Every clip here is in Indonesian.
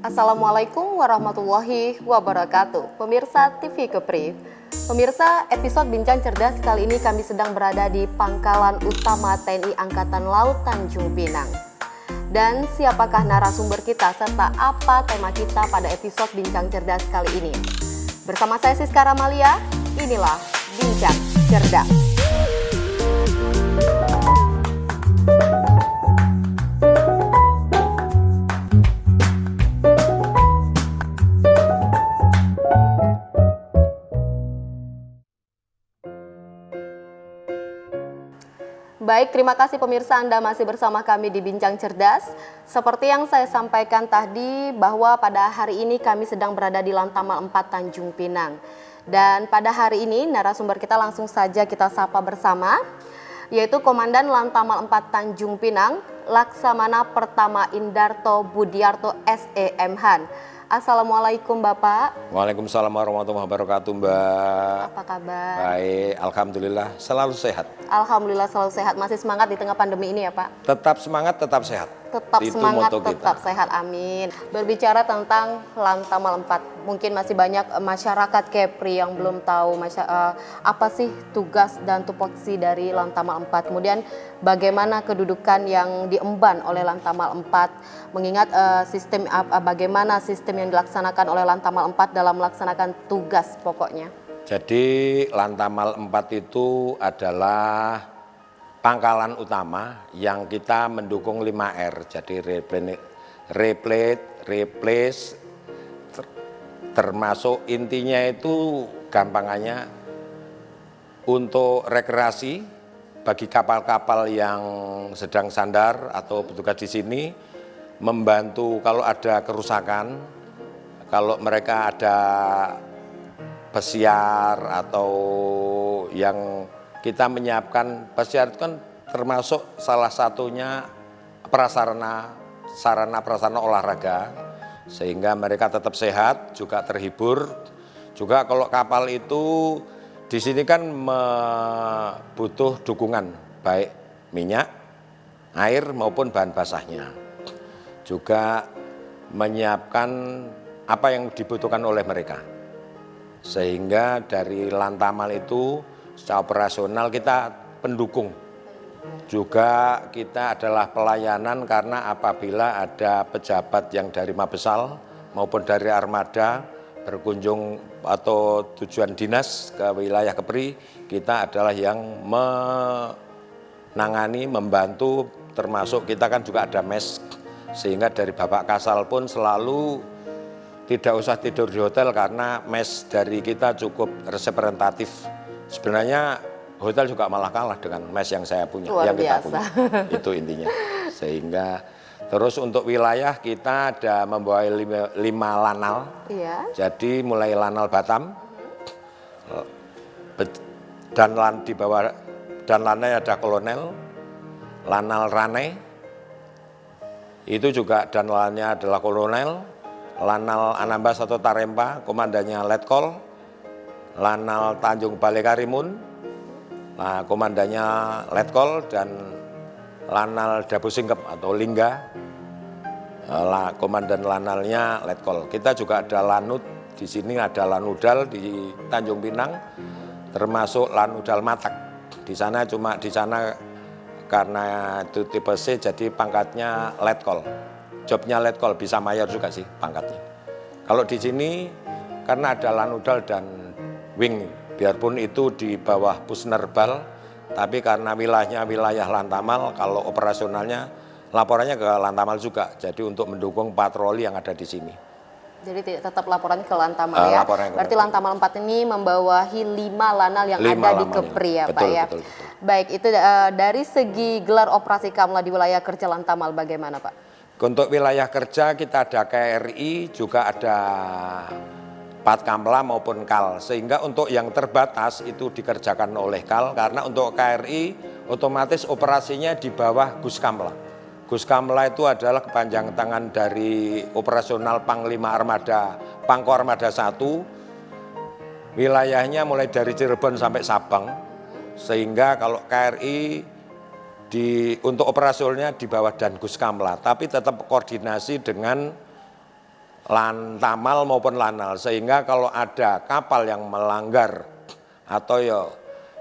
Assalamualaikum warahmatullahi wabarakatuh. Pemirsa TV Kepri. Pemirsa, episode Bincang Cerdas kali ini kami sedang berada di Pangkalan Utama TNI Angkatan Laut Tanjung Pinang. Dan siapakah narasumber kita serta apa tema kita pada episode Bincang Cerdas kali ini? Bersama saya Siska Ramalia, inilah Bincang Cerdas. Baik, terima kasih pemirsa, Anda masih bersama kami di Bincang Cerdas. Seperti yang saya sampaikan tadi bahwa pada hari ini kami sedang berada di Lantamal 4 Tanjung Pinang. Dan pada hari ini narasumber kita langsung saja kita sapa bersama, yaitu Komandan Lantamal 4 Tanjung Pinang, Laksamana Pertama Indarto Budiarto SEMhan. Assalamualaikum Bapak. Waalaikumsalam warahmatullahi wabarakatuh, Mbak. Apa kabar? Baik, alhamdulillah selalu sehat. Alhamdulillah selalu sehat. Masih semangat di tengah pandemi ini ya Pak? Tetap semangat, tetap sehat. Tetap Itu semangat, moto tetap kita. sehat, amin. Berbicara tentang Lantamal 4, mungkin masih banyak masyarakat Kepri yang belum tahu apa sih tugas dan tupoksi dari Lantamal 4. Kemudian bagaimana kedudukan yang diemban oleh Lantamal 4, mengingat bagaimana sistem yang dilaksanakan oleh Lantamal 4 dalam melaksanakan tugas pokoknya. Jadi Lantamal 4 itu adalah pangkalan utama yang kita mendukung 5R. Jadi replace, termasuk intinya itu gampangannya untuk rekreasi bagi kapal-kapal yang sedang sandar atau bertugas di sini, membantu kalau ada kerusakan, kalau mereka ada pesiar atau yang kita menyiapkan. Pesiar itu kan termasuk salah satunya sarana prasarana olahraga, sehingga mereka tetap sehat, juga terhibur. Juga kalau kapal itu di sini kan butuh dukungan, baik minyak, air maupun bahan basahnya. Juga menyiapkan apa yang dibutuhkan oleh mereka. Sehingga dari Lantamal itu secara operasional kita pendukung. Juga kita adalah pelayanan karena apabila ada pejabat yang dari Mabesal maupun dari armada berkunjung atau tujuan dinas ke wilayah Kepri, kita adalah yang menangani, membantu, termasuk kita kan juga ada mes, sehingga dari Bapak Kasal pun selalu tidak usah tidur di hotel karena mes dari kita cukup representatif. Sebenarnya hotel juga malah kalah dengan mes yang saya punya, Luar yang kita biasa. punya. Itu intinya. Sehingga terus untuk wilayah kita ada membawa 5 lanal. Iya. Jadi mulai lanal Batam dan di bawah dan lanalnya ada Kolonel, lanal Rane. Itu juga dan lanalnya adalah Kolonel, lanal Anambas atau Tarempa, komandannya Letkol, lanal Tanjung Balai Karimun, nah, komandannya Letkol, dan lanal Dabu Singkep atau Lingga, komandan lanalnya Letkol. Kita juga ada lanut, di sini ada lanudal di Tanjung Pinang, termasuk lanudal Matak. Di sana karena itu tipe C jadi pangkatnya Letkol. Jobnya Letkol, bisa mayor juga sih pangkatnya. Kalau di sini karena ada lanudal dan wing, biarpun itu di bawah Pusnerbal, tapi karena wilayahnya wilayah Lantamal, kalau operasionalnya laporannya ke Lantamal juga. Jadi untuk mendukung patroli yang ada di sini. Jadi tetap laporannya ke Lantamal ya. Berarti Lantamal 4 ini membawahi 5 lanal yang ada di Kepri ya Pak ya. Betul. Baik, itu dari segi gelar operasi Kamla di wilayah kerja Lantamal bagaimana Pak? Untuk wilayah kerja kita ada KRI, juga ada Patkamla maupun KAL, sehingga untuk yang terbatas itu dikerjakan oleh KAL, karena untuk KRI otomatis operasinya di bawah Guskamla. Guskamla itu adalah kepanjangan tangan dari operasional Panglima Armada, Pangko Armada 1, wilayahnya mulai dari Cirebon sampai Sabang, sehingga kalau KRI untuk operasionalnya di bawah Dangus Kamla, tapi tetap koordinasi dengan Lantamal maupun Lanal, sehingga kalau ada kapal yang melanggar atau ya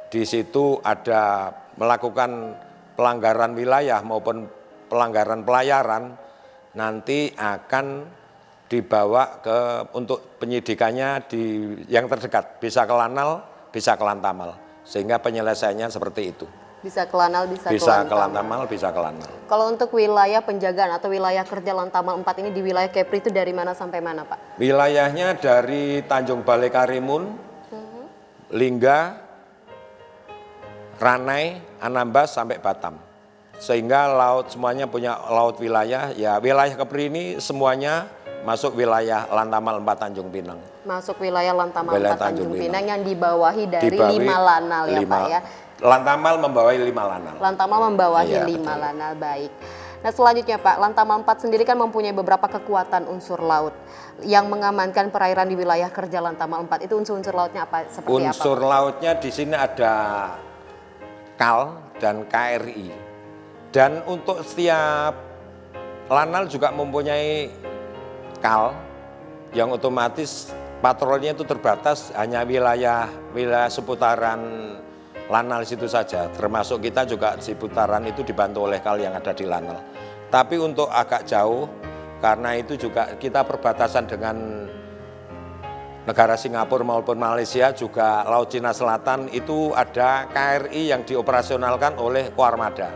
di situ ada melakukan pelanggaran wilayah maupun pelanggaran pelayaran, nanti akan dibawa untuk penyidikannya yang terdekat, bisa ke Lanal, bisa ke Lantamal, sehingga penyelesaiannya seperti itu. Bisa ke Lanal, bisa ke Lantamal, bisa ke Lanal. Kalau untuk wilayah penjagaan atau wilayah kerja Lantamal 4 ini di wilayah Kepri itu dari mana sampai mana, Pak? Wilayahnya dari Tanjung Balai Karimun, Lingga, Ranai, Anambas sampai Batam. Sehingga laut semuanya punya laut wilayah. Ya, wilayah Kepri ini semuanya masuk wilayah Lantamal 4 Tanjung Pinang. Masuk wilayah Lantamal 4 Tanjung Pinang yang dibawahi dari 5 Lanal ya, Pak ya. Lantamal membawahi 5 Lanal. Lantamal membawahi Iya, 5 betul. Lanal, baik. Nah selanjutnya Pak, Lantamal 4 sendiri kan mempunyai beberapa kekuatan unsur laut yang mengamankan perairan di wilayah kerja Lantamal 4. Itu unsur-unsur lautnya apa? Seperti unsur apa, Pak? lautnya di sini ada KAL dan KRI. Dan untuk setiap Lanal juga mempunyai KAL yang otomatis patrolnya itu terbatas hanya wilayah seputaran Lanal situ saja, termasuk kita juga di putaran itu dibantu oleh KAL yang ada di Lanal. Tapi untuk agak jauh, karena itu juga kita perbatasan dengan negara Singapura maupun Malaysia, juga Laut Cina Selatan itu ada KRI yang dioperasionalkan oleh Koarmada.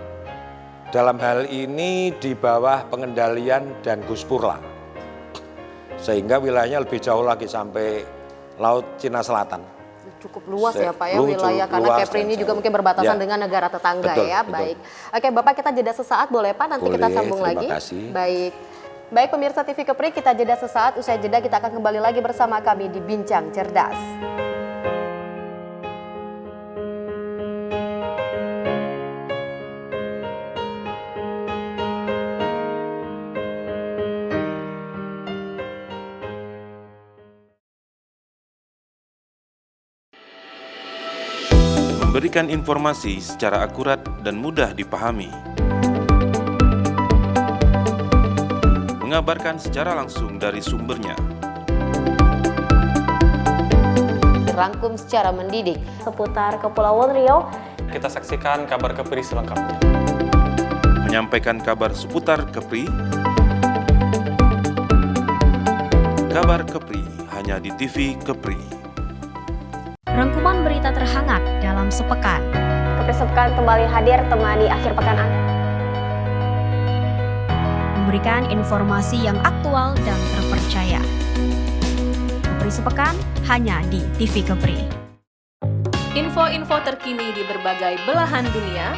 Dalam hal ini di bawah pengendalian dan Guspurla. Sehingga wilayahnya lebih jauh lagi sampai Laut Cina Selatan. Cukup luas ya Pak ya wilayah, karena Kepri ini juga mungkin berbatasan dengan negara tetangga. Betul, ya. Betul. Baik. Oke Bapak, kita jeda sesaat boleh Pak, nanti kita sambung lagi. Kasih. Baik pemirsa TV Kepri, kita jeda sesaat, usai jeda kita akan kembali lagi bersama kami di Bincang Cerdas. Memberikan informasi secara akurat dan mudah dipahami. Mengabarkan secara langsung dari sumbernya. Dirangkum secara mendidik seputar Kepulauan Riau. Kita saksikan kabar Kepri selengkapnya. Menyampaikan kabar seputar Kepri. Kabar Kepri hanya di TV Kepri. Rangkuman berita terhangat dalam sepekan. Kepri Sepekan kembali hadir temani akhir pekan Anda. Memberikan informasi yang aktual dan terpercaya. Kepri Sepekan hanya di TV Kepri. Info-info terkini di berbagai belahan dunia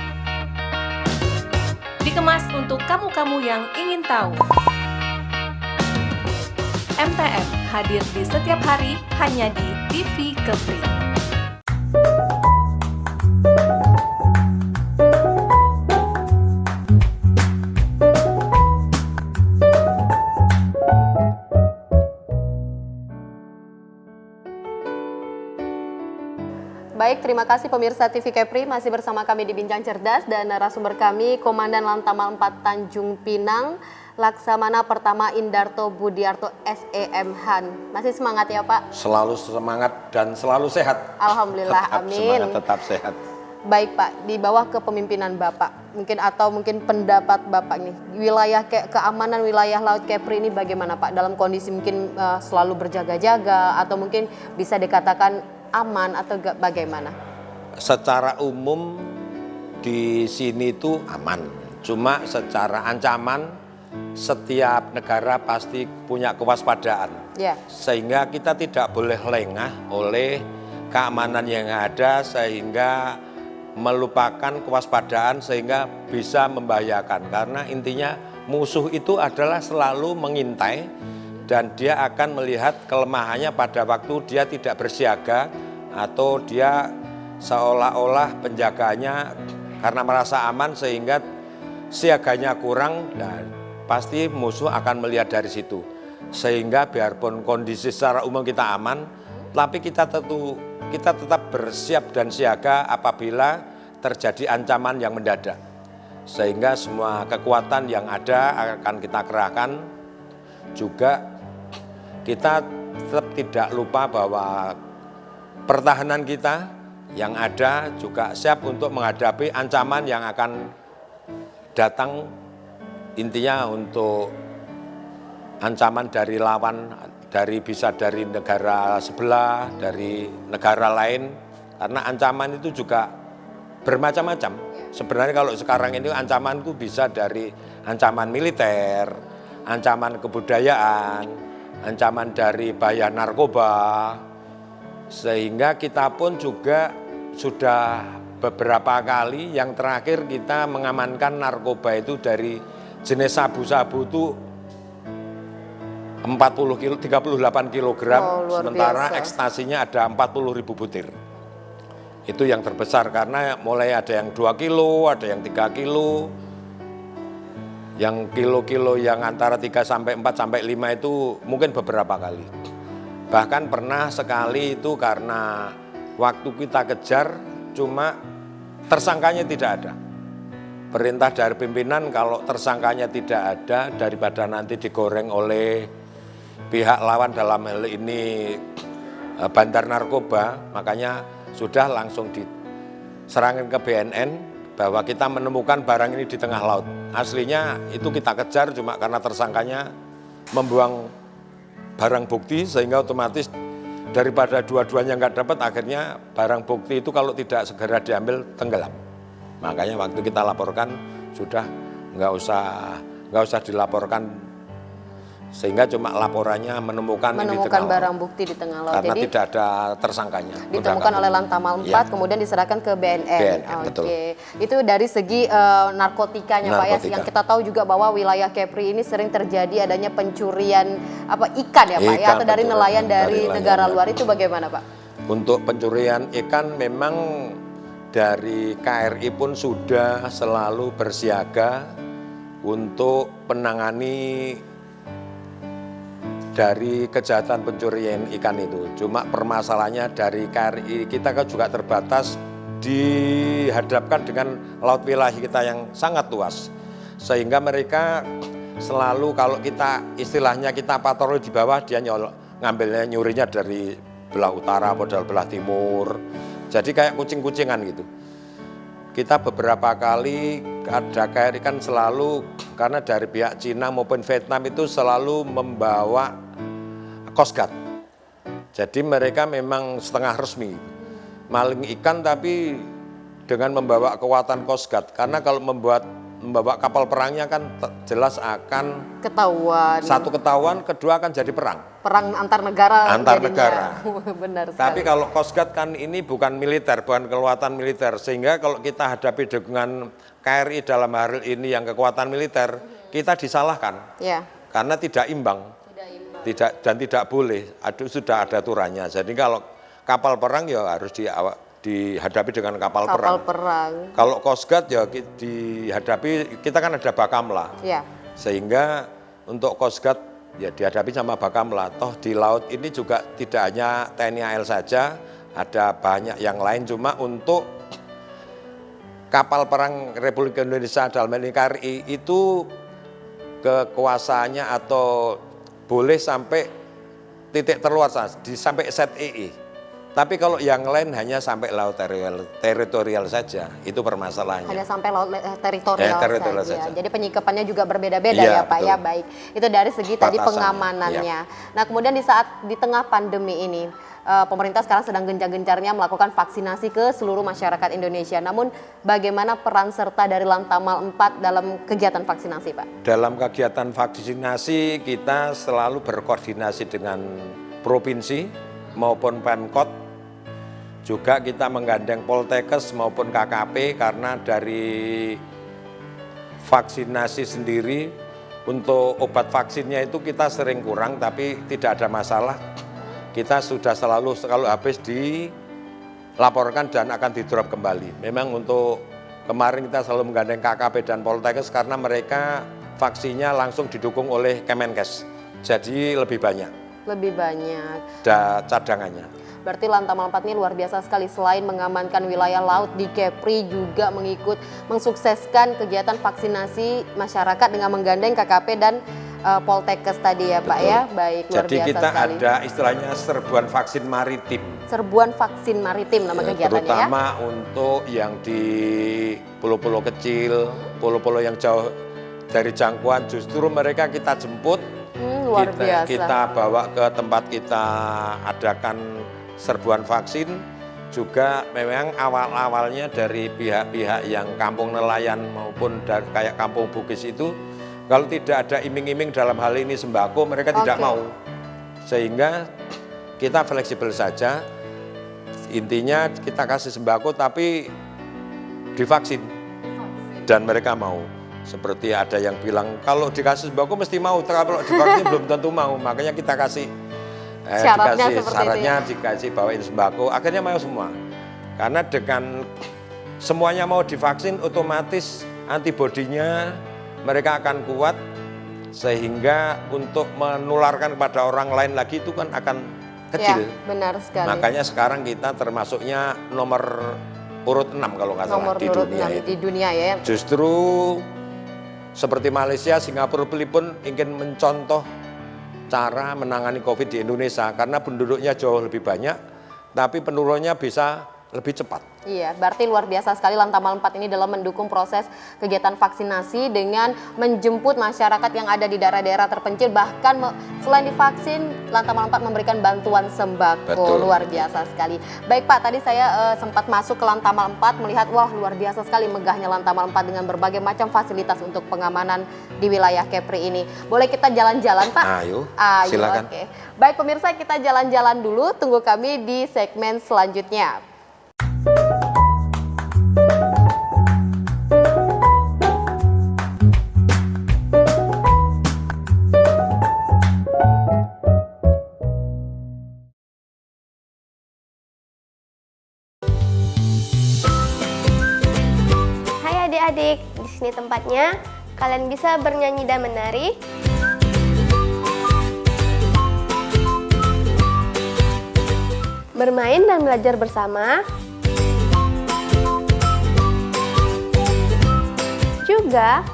dikemas untuk kamu-kamu yang ingin tahu. MTM hadir di setiap hari hanya di TV Kepri. Baik, terima kasih pemirsa TV Kepri, masih bersama kami di Bincang Cerdas dan narasumber kami Komandan Lantamal 4 Tanjung Pinang, Laksamana Pertama Indarto Budiarto SEM Han. Masih semangat ya Pak? Selalu semangat dan selalu sehat. Alhamdulillah, amin. Semangat, tetap sehat. Baik Pak, di bawah kepemimpinan Bapak, mungkin pendapat Bapak nih, wilayah keamanan wilayah Laut Kepri ini bagaimana Pak? Dalam kondisi mungkin selalu berjaga-jaga atau mungkin bisa dikatakan aman atau bagaimana? Secara umum di sini itu aman. Cuma secara ancaman setiap negara pasti punya kewaspadaan. Ya. Sehingga kita tidak boleh lengah oleh keamanan yang ada sehingga melupakan kewaspadaan sehingga bisa membahayakan. Karena intinya musuh itu adalah selalu mengintai dan dia akan melihat kelemahannya pada waktu dia tidak bersiaga atau dia seolah-olah penjaganya karena merasa aman sehingga siaganya kurang, dan pasti musuh akan melihat dari situ. Sehingga biarpun kondisi secara umum kita aman, tapi kita tetap bersiap dan siaga apabila terjadi ancaman yang mendadak. Sehingga semua kekuatan yang ada akan kita kerahkan, juga kita tetap tidak lupa bahwa pertahanan kita yang ada juga siap untuk menghadapi ancaman yang akan datang, intinya untuk ancaman dari lawan, bisa dari negara sebelah, dari negara lain, karena ancaman itu juga bermacam-macam. Sebenarnya kalau sekarang ini ancamanku bisa dari ancaman militer, ancaman kebudayaan, ancaman dari bahaya narkoba, sehingga kita pun juga sudah beberapa kali, yang terakhir kita mengamankan narkoba itu dari jenis sabu-sabu itu 38 kilogram, sementara biasa. ekstasinya ada 40.000 butir. Itu yang terbesar karena mulai ada yang 2 kilo, ada yang 3 kilo. Yang kilo-kilo yang antara 3 sampai 4 sampai 5 itu mungkin beberapa kali. Bahkan pernah sekali itu karena waktu kita kejar cuma tersangkanya tidak ada. Perintah dari pimpinan kalau tersangkanya tidak ada, daripada nanti digoreng oleh pihak lawan, dalam hal ini bandar narkoba, makanya sudah langsung diserahkan ke BNN bahwa kita menemukan barang ini di tengah laut. Aslinya itu kita kejar cuma karena tersangkanya membuang barang bukti, sehingga otomatis daripada dua-duanya nggak dapat, akhirnya barang bukti itu kalau tidak segera diambil tenggelam. Makanya waktu kita laporkan sudah nggak usah dilaporkan, sehingga cuma laporannya menemukan ini di tengah barang bukti di tengah laut. karena Jadi tidak ada tersangkanya. ditemukan oleh Lantamal 4, Ya. kemudian diserahkan ke BNN. BNN, betul. Itu dari segi narkotikanya Pak ya. Narkotika. Yang kita tahu juga bahwa wilayah Kepri ini sering terjadi adanya pencurian ikan ya Pak ya, Ikan, atau dari betul. nelayan dari Dari negara nelayan. luar, itu bagaimana Pak? Untuk pencurian ikan memang dari KRI pun sudah selalu bersiaga untuk menangani dari kejahatan pencurian ikan itu. Cuma permasalahannya dari KRI kita kan juga terbatas, dihadapkan dengan laut wilayah kita yang sangat luas. Sehingga mereka selalu kalau kita istilahnya kita patroli di bawah, dia ngambilnya nyurinya dari belah utara padahal belah timur. Jadi kayak kucing-kucingan gitu. Kita beberapa kali ada KRI kan selalu, karena dari pihak Cina maupun Vietnam itu selalu membawa Coast Guard. Jadi mereka memang setengah resmi maling ikan, tapi dengan membawa kekuatan Coast Guard. Karena kalau membawa kapal perangnya kan jelas akan satu ketahuan, kedua akan jadi perang antar negara. Antar negara. Benar sekali. Tapi kalau Coast Guard kan ini bukan militer, bukan kekuatan militer, sehingga kalau kita hadapi dengan KRI dalam hal ini yang kekuatan militer, kita disalahkan. Ya. Karena tidak imbang. Tidak boleh, sudah ada aturannya. Jadi kalau kapal perang ya harus dihadapi dengan kapal perang. Kalau Coast Guard ya dihadapi, kita kan ada Bakamla. Ya. Sehingga untuk Coast Guard ya dihadapi sama Bakamla. Toh di laut ini juga tidak hanya TNI AL saja, ada banyak yang lain. Cuma untuk kapal perang Republik Indonesia dalam ini KRI itu kekuasaannya atau boleh sampai titik terluar sampai ZEE. Tapi kalau yang lain hanya sampai laut teritorial saja, itu permasalahannya. Hanya sampai laut teritorial saja. saja. Jadi penyikapannya juga berbeda-beda Iya, ya Pak betul. ya, baik. Itu dari segi tadi Batasannya, pengamanannya. Nah kemudian di tengah pandemi ini, pemerintah sekarang sedang gencar-gencarnya melakukan vaksinasi ke seluruh masyarakat Indonesia. Namun bagaimana peran serta dari Lantamal 4 dalam kegiatan vaksinasi Pak? Dalam kegiatan vaksinasi kita selalu berkoordinasi dengan provinsi maupun Pemkot. Juga kita menggandeng Poltekkes maupun KKP, karena dari vaksinasi sendiri untuk obat vaksinnya itu kita sering kurang, tapi tidak ada masalah. Kita sudah selalu kalau habis dilaporkan dan akan di-drop kembali. Memang untuk kemarin kita selalu menggandeng KKP dan Poltekkes karena mereka vaksinnya langsung didukung oleh Kemenkes. Jadi lebih banyak. Lebih banyak. Cadangannya. Berarti Lantamal 4 ini luar biasa sekali. Selain mengamankan wilayah laut di Kepri, juga mensukseskan kegiatan vaksinasi masyarakat dengan menggandeng KKP dan Poltekkes tadi ya Pak ya. Baik, luar Jadi biasa kita sekali. ada istilahnya serbuan vaksin maritim. Serbuan vaksin maritim nama kegiatannya ya. Terutama untuk yang di pulau-pulau kecil, pulau-pulau yang jauh dari jangkauan, justru mereka kita jemput, Luar biasa. kita bawa ke tempat kita adakan serbuan vaksin. Juga memang awal-awalnya dari pihak-pihak yang kampung nelayan maupun dari kayak kampung Bugis itu, kalau tidak ada iming-iming dalam hal ini sembako, mereka tidak mau. Sehingga kita fleksibel saja, intinya kita kasih sembako tapi divaksin. Dan mereka mau. Seperti ada yang bilang, kalau dikasih sembako mesti mau, kalau divaksin belum tentu mau. Makanya kita kasih syaratnya dikasih bawain sembako, akhirnya mau semua. Karena dengan semuanya mau divaksin, otomatis antibodinya mereka akan kuat, sehingga untuk menularkan kepada orang lain lagi itu kan akan kecil. Ya, benar sekali. Makanya sekarang kita termasuknya nomor urut 6 kalau nggak salah di dunia itu. Di dunia ya. Justru seperti Malaysia, Singapura, Filipina ingin mencontoh cara menangani COVID di Indonesia karena penduduknya jauh lebih banyak, tapi penurunannya bisa lebih cepat. Iya, berarti luar biasa sekali Lantamal 4 ini dalam mendukung proses kegiatan vaksinasi dengan menjemput masyarakat yang ada di daerah-daerah terpencil, bahkan selain divaksin, Lantamal 4 memberikan bantuan sembako. Betul. Luar biasa sekali. Baik Pak, tadi saya sempat masuk ke Lantamal 4 melihat, wah luar biasa sekali megahnya Lantamal 4 dengan berbagai macam fasilitas untuk pengamanan di wilayah Kepri ini. Boleh kita jalan-jalan Pak? Ayo, Ayo, silakan. Oke. Baik pemirsa, kita jalan-jalan dulu, tunggu kami di segmen selanjutnya. Hai adik-adik, di sini tempatnya. Kalian bisa bernyanyi dan menari. Bermain dan belajar bersama. Juga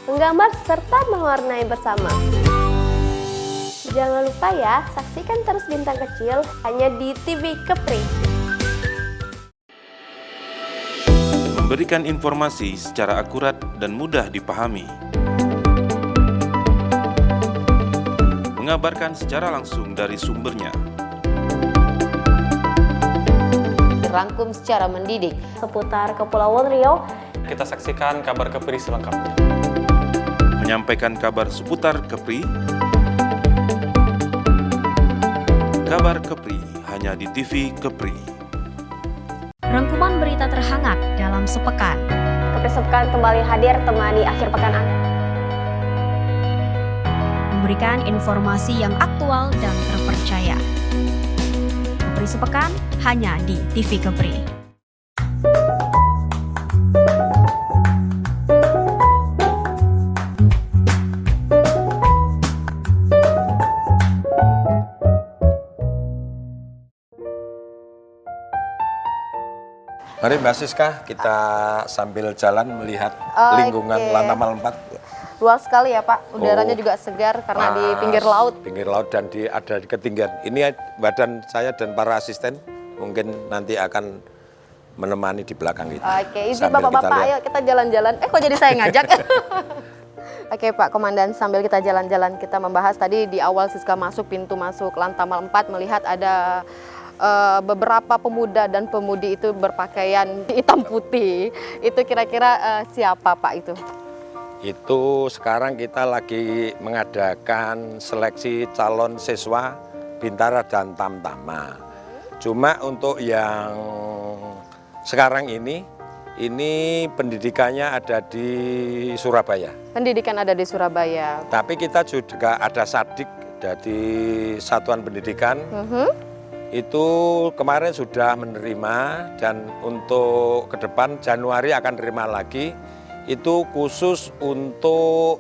menggambar serta mewarnai bersama. Jangan lupa ya, saksikan terus Bintang Kecil hanya di TV Kepri. Memberikan informasi secara akurat dan mudah dipahami. Mengabarkan secara langsung dari sumbernya. Dirangkum secara mendidik. Seputar Kepulauan Riau. Kita saksikan kabar Kepri selengkapnya. Menyampaikan kabar seputar Kepri. Kabar Kepri hanya di TV Kepri. Rangkuman berita terhangat dalam sepekan. Kepri Sepekan kembali hadir temani akhir pekan Anda. Memberikan informasi yang aktual dan terpercaya. Kepri Sepekan hanya di TV Kepri. Mari Mbak Siska, kita sambil jalan melihat lingkungan Oke. Lantamal 4. Luas sekali ya Pak, udaranya juga segar karena di pinggir laut. Pinggir laut dan ada di ketinggian. Ini badan saya dan para asisten mungkin nanti akan menemani di belakang kita. Oke, izin Sambil Bapak-Bapak, kita lihat. ayo kita jalan-jalan. Kok jadi saya ngajak? Oke Pak Komandan, sambil kita jalan-jalan, kita membahas tadi di awal Siska masuk, pintu masuk Lantamal 4, melihat ada beberapa pemuda dan pemudi itu berpakaian hitam putih. Itu kira-kira siapa Pak itu? Itu sekarang kita lagi mengadakan seleksi calon siswa Bintara dan Tamtama. Cuma untuk yang sekarang ini pendidikannya ada di Surabaya. Pendidikan ada di Surabaya. Tapi kita juga ada Sadik dari Satuan Pendidikan. Itu kemarin sudah menerima dan untuk ke depan Januari akan terima lagi. Itu khusus untuk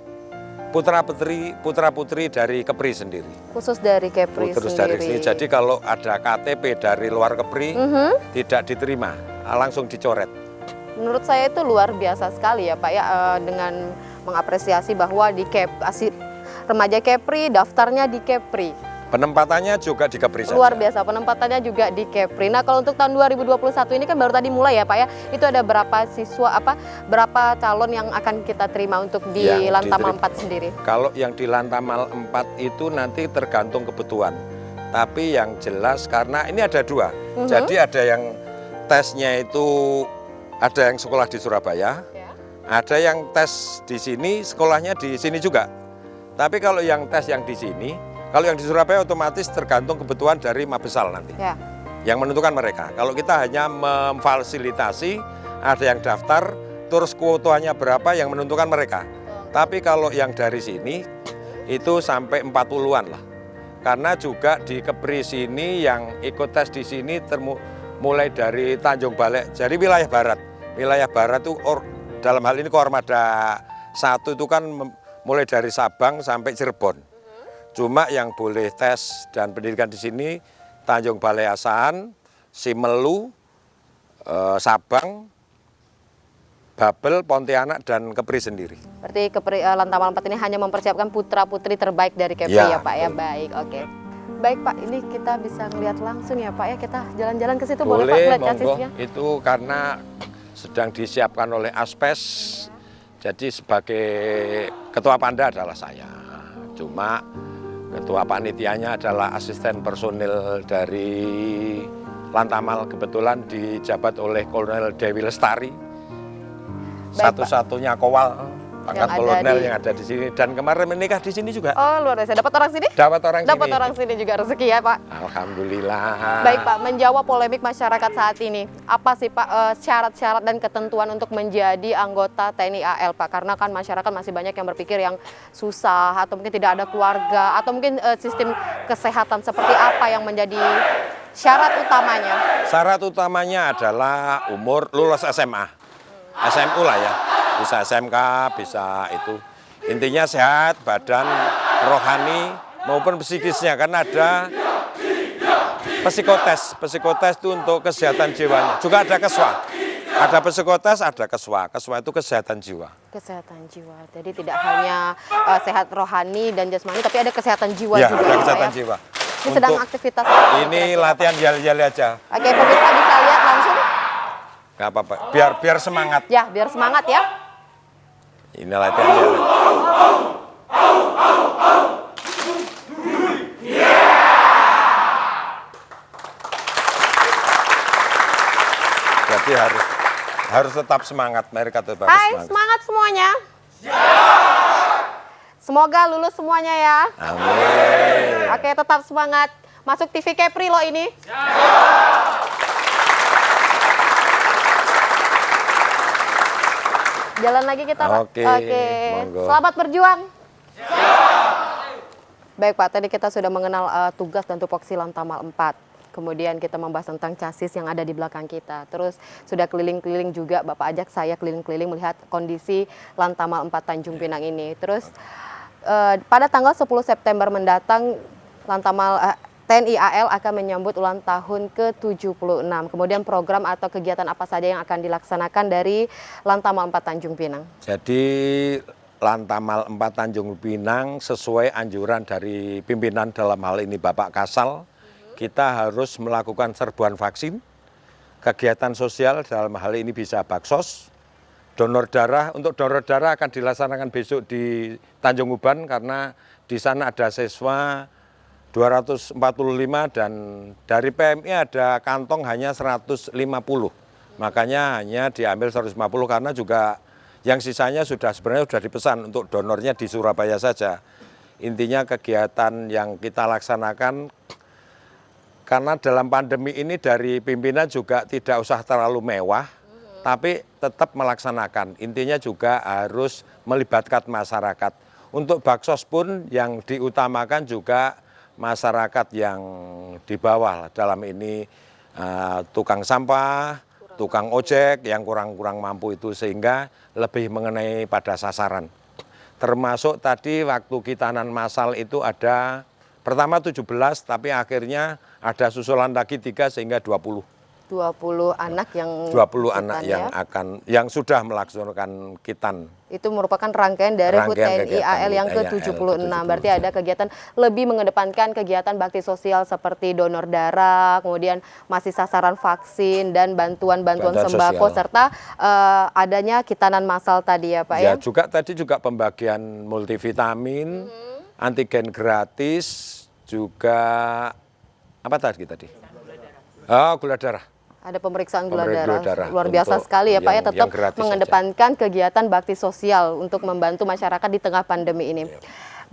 putra-putri dari Kepri sendiri. Khusus dari Kepri Terus dari sendiri. sini. Jadi kalau ada KTP dari luar Kepri tidak diterima, langsung dicoret. Menurut saya itu luar biasa sekali ya Pak ya, dengan mengapresiasi bahwa remaja Kepri, daftarnya di Kepri. Penempatannya juga di Kepri saja. Luar biasa, penempatannya juga di Kepri. Nah, kalau untuk tahun 2021 ini kan baru tadi mulai ya Pak ya, itu ada berapa siswa, berapa calon yang akan kita terima untuk di Lantamal 4 sendiri? Kalau yang di Lantamal 4 itu nanti tergantung kebutuhan. Tapi yang jelas karena ini ada dua, jadi ada yang tesnya itu, ada yang sekolah di Surabaya, ada yang tes di sini, sekolahnya di sini juga. Tapi kalau yang tes yang di sini, kalau yang di Surabaya otomatis tergantung kebutuhan dari Mabesal nanti. Ya. Yang menentukan mereka. Kalau kita hanya memfasilitasi, ada yang daftar, terus kuotanya berapa yang menentukan mereka. Tapi kalau yang dari sini, itu sampai 40-an lah. Karena juga di Kepri sini yang ikut tes di sini mulai dari Tanjung Balek, jadi wilayah barat. Wilayah barat itu dalam hal ini Kormada 1 itu kan mulai dari Sabang sampai Cirebon. Cuma yang boleh tes dan pendidikan di sini Tanjung Balai Asahan, Simelu, Sabang, Babel, Pontianak, dan Kepri sendiri. Berarti Kepri Lantamal 4 ini hanya mempersiapkan putra-putri terbaik dari Kepri ya Pak ya? Baik, oke. Baik Pak, ini kita bisa ngelihat langsung ya Pak ya, kita jalan-jalan ke situ boleh Pak melihat casisnya? Itu karena sedang disiapkan oleh Aspes, jadi sebagai ketua Panda adalah saya. Cuma ketua panitianya adalah asisten personil dari Lantamal, kebetulan dijabat oleh Kolonel Dewi Lestari, satu-satunya kowal pangkat kolonel yang ada di sini, dan kemarin menikah di sini juga. Oh luar biasa, dapat orang sini? Dapat orang sini. Dapat orang sini juga, rezeki ya Pak. Alhamdulillah. Baik Pak, menjawab polemik masyarakat saat ini, apa sih Pak syarat-syarat dan ketentuan untuk menjadi anggota TNI AL Pak? Karena kan masyarakat masih banyak yang berpikir yang susah, atau mungkin tidak ada keluarga, atau mungkin sistem kesehatan seperti apa yang menjadi syarat utamanya? Syarat utamanya adalah umur, lulus SMA, SMU lah ya. Bisa SMK, bisa itu. Intinya sehat, badan, rohani, maupun psikisnya. Kan ada psikotes. Psikotes itu untuk kesehatan jiwanya. Juga ada keswa. Ada psikotes, ada keswa. Keswa itu kesehatan jiwa. Kesehatan jiwa. Jadi tidak hanya sehat rohani dan jasmani, tapi ada kesehatan jiwa Ya, juga. ada ya, kesehatan Pak, ya? jiwa. Ini sedang aktivitas. Ini latihan jali-jali aja. Oke, pemirsa bisa lihat langsung. Nggak apa-apa. Biar semangat. Ya, biar semangat ya. Ini latihan jali. Jadi harus tetap semangat, mereka tetap Hai, semangat. semangat semuanya. Semoga lulus semuanya ya. Amin. Oke, tetap semangat. Masuk TV Kepri loh ini. Jalan lagi kita Pak. Oke, monggo. Selamat berjuang. Baik Pak, tadi kita sudah mengenal tugas dan tupoksi Lantamal 4. Kemudian kita membahas tentang chassis yang ada di belakang kita. Terus sudah keliling-keliling juga, Bapak ajak saya keliling-keliling melihat kondisi Lantamal 4 Tanjung Pinang ini. Terus pada tanggal 10 September mendatang Lantamal TNI AL akan menyambut ulang tahun ke-76. Kemudian program atau kegiatan apa saja yang akan dilaksanakan dari Lantamal 4 Tanjung Pinang? Jadi Lantamal 4 Tanjung Pinang sesuai anjuran dari pimpinan dalam hal ini Bapak Kasal, kita harus melakukan serbuan vaksin, kegiatan sosial dalam hal ini bisa baksos, donor darah. Untuk donor darah akan dilaksanakan besok di Tanjung Uban karena di sana ada siswa 245 dan dari PMI ada kantong hanya 150. Makanya hanya diambil 150 karena juga yang sisanya sebenarnya sudah dipesan untuk donornya di Surabaya saja. Intinya kegiatan yang kita laksanakan karena dalam pandemi ini dari pimpinan juga tidak usah terlalu mewah, tapi tetap melaksanakan. Intinya juga harus melibatkan masyarakat. Untuk baksos pun yang diutamakan juga masyarakat yang di bawah, dalam ini tukang sampah, tukang ojek yang kurang mampu itu, sehingga lebih mengenai pada sasaran. Termasuk tadi waktu kitanan massal itu ada pertama 17, tapi akhirnya ada susulan lagi 3 sehingga 20. 20 anak yang 20 anak yang sudah melaksanakan kitan. Itu merupakan rangkaian dari HUT Rangkaian TNI kegiatan AL yang HUT TNI AL ke-76. Berarti ke-76. ada kegiatan lebih mengedepankan kegiatan bakti sosial seperti donor darah, kemudian masih sasaran vaksin dan bantuan-bantuan Bantuan sembako sosial. serta adanya kitanan massal tadi ya Pak ya. Ya juga tadi juga pembagian multivitamin, antigen gratis, juga apa tadi? Oh, gula darah. Ada pemeriksaan gula Pemeriksaan darah. gula darah Luar biasa untuk sekali ya Pak ya, yang tetap gratis mengedepankan kegiatan bakti sosial untuk membantu masyarakat di tengah pandemi ini.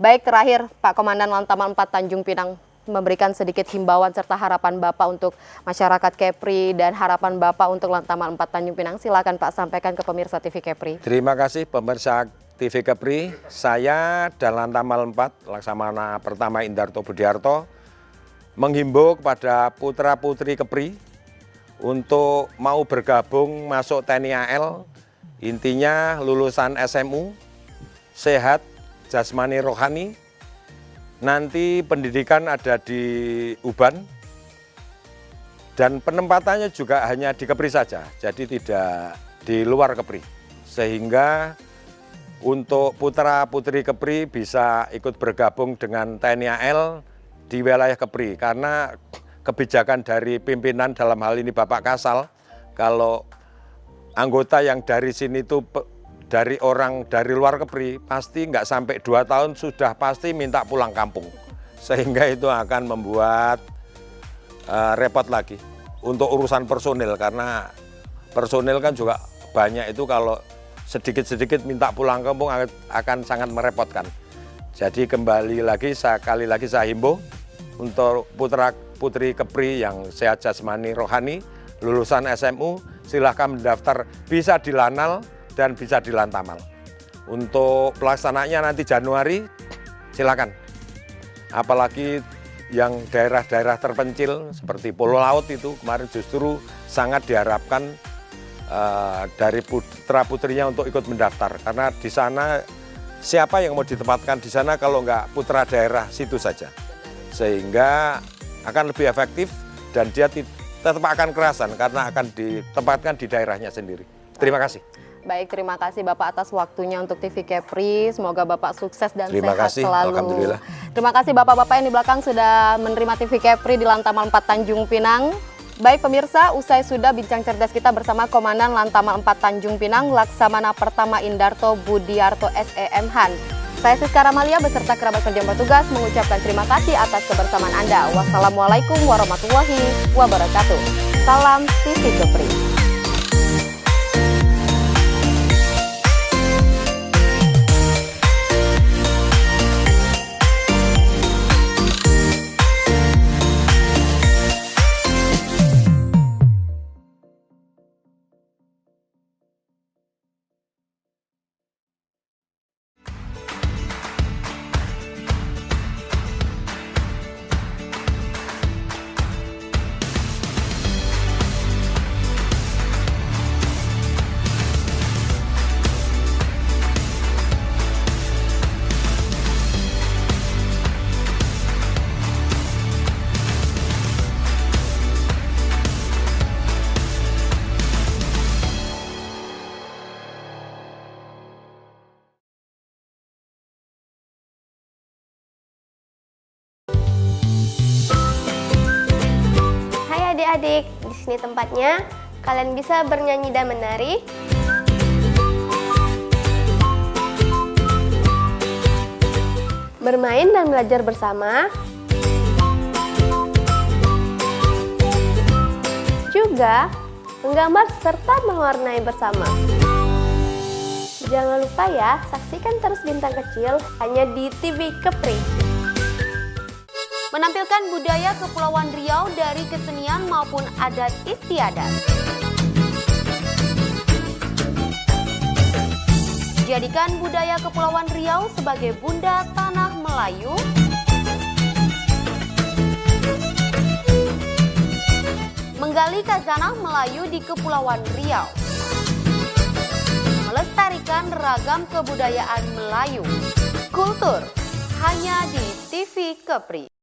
Baik, terakhir Pak Komandan Lantamal 4 Tanjung Pinang memberikan sedikit himbauan serta harapan Bapak untuk masyarakat Kepri dan harapan Bapak untuk Lantamal 4 Tanjung Pinang. Silakan Pak sampaikan ke pemirsa TV Kepri. Terima kasih pemirsa TV Kepri. Saya dan Lantamal 4 Laksamana Pertama Indarto Budiarto menghimbau kepada putra-putri Kepri untuk mau bergabung masuk TNI AL. Intinya lulusan SMU, sehat, jasmani rohani. Nanti pendidikan ada di Uban dan penempatannya juga hanya di Kepri saja, jadi tidak di luar Kepri. Sehingga untuk putra-putri Kepri bisa ikut bergabung dengan TNI AL di wilayah Kepri, karena kebijakan dari pimpinan dalam hal ini Bapak Kasal, kalau anggota yang dari sini itu dari orang dari luar Kepri pasti nggak sampai 2 tahun sudah pasti minta pulang kampung, sehingga itu akan membuat repot lagi untuk urusan personil, karena personil kan juga banyak, itu kalau sedikit-sedikit minta pulang kampung akan sangat merepotkan. Jadi kembali lagi sekali lagi saya himbau untuk putra-putri Kepri yang sehat jasmani rohani, lulusan SMU, silahkan mendaftar, bisa di Lanal dan bisa di Lantamal. Untuk pelaksanaannya nanti Januari, silakan. Apalagi yang daerah-daerah terpencil seperti Pulau Laut itu kemarin justru sangat diharapkan dari putra-putrinya untuk ikut mendaftar, karena di sana siapa yang mau ditempatkan di sana kalau nggak putra daerah situ saja, sehingga akan lebih efektif dan dia tetap akan kerasan karena akan ditempatkan di daerahnya sendiri. Terima kasih. Baik, terima kasih Bapak atas waktunya untuk TV Kepri. Semoga Bapak sukses dan Terima sehat kasih, selalu. alhamdulillah. Terima kasih Bapak-Bapak yang di belakang sudah menerima TV Kepri di Lantamal 4 Tanjung Pinang. Baik pemirsa, usai sudah bincang cerdas kita bersama Komandan Lantamal 4 Tanjung Pinang, Laksamana Pertama Indarto Budiarto SEM Han. Saya Siska Ramalia beserta kerabat kerja petugas mengucapkan terima kasih atas kebersamaan Anda. Wassalamualaikum warahmatullahi wabarakatuh. Salam TV Kepri. Adik-adik, di sini tempatnya. Kalian bisa bernyanyi dan menari. Bermain dan belajar bersama. Juga menggambar serta mewarnai bersama. Jangan lupa ya, saksikan terus Bintang Kecil hanya di TV Kepri. Menampilkan budaya Kepulauan Riau dari kesenian maupun adat istiadat. Jadikan budaya Kepulauan Riau sebagai bunda tanah Melayu. Menggali khazanah Melayu di Kepulauan Riau. Melestarikan ragam kebudayaan Melayu. Kultur hanya di TV Kepri.